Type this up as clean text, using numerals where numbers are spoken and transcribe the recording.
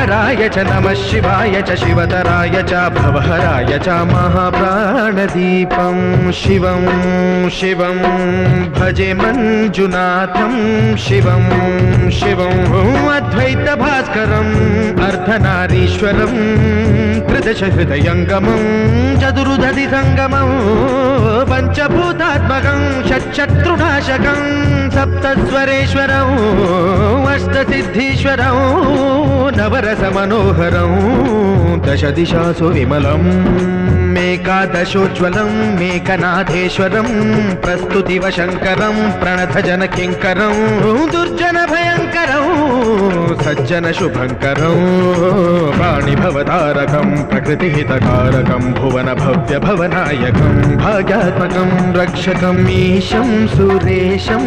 शङ्कराय च नमः शिवाय च शिवतराय च भवहराय च महाप्राणदीपं शिवं शिवं भजे मञ्जुनाथं शिवं शिवं अद्वैतभास्करम् अर्धनारीश्वरं त्रिदशहृदयङ्गमं चतुर्दधिसङ्गमं पञ्चभूतात्मकं षट्शत्रुनाशकं सप्तस्वरेश्वरं अष्टसिद्धीश्वरं नवरसमनोहरं दशदिशासु विमलं मेकादशोज्ज्वलं मेकनाथेश्वरं प्रस्तुतिव शङ्करं प्रणतजनकिङ्करं दुर्जनभयङ्करं सज्जनशुभङ्करं वाणिभवतारकं प्रकृतिहितकारकं भुवनभव्यभवनायकं भाग्यात्मकं रक्षकम् ईशं सुरेशं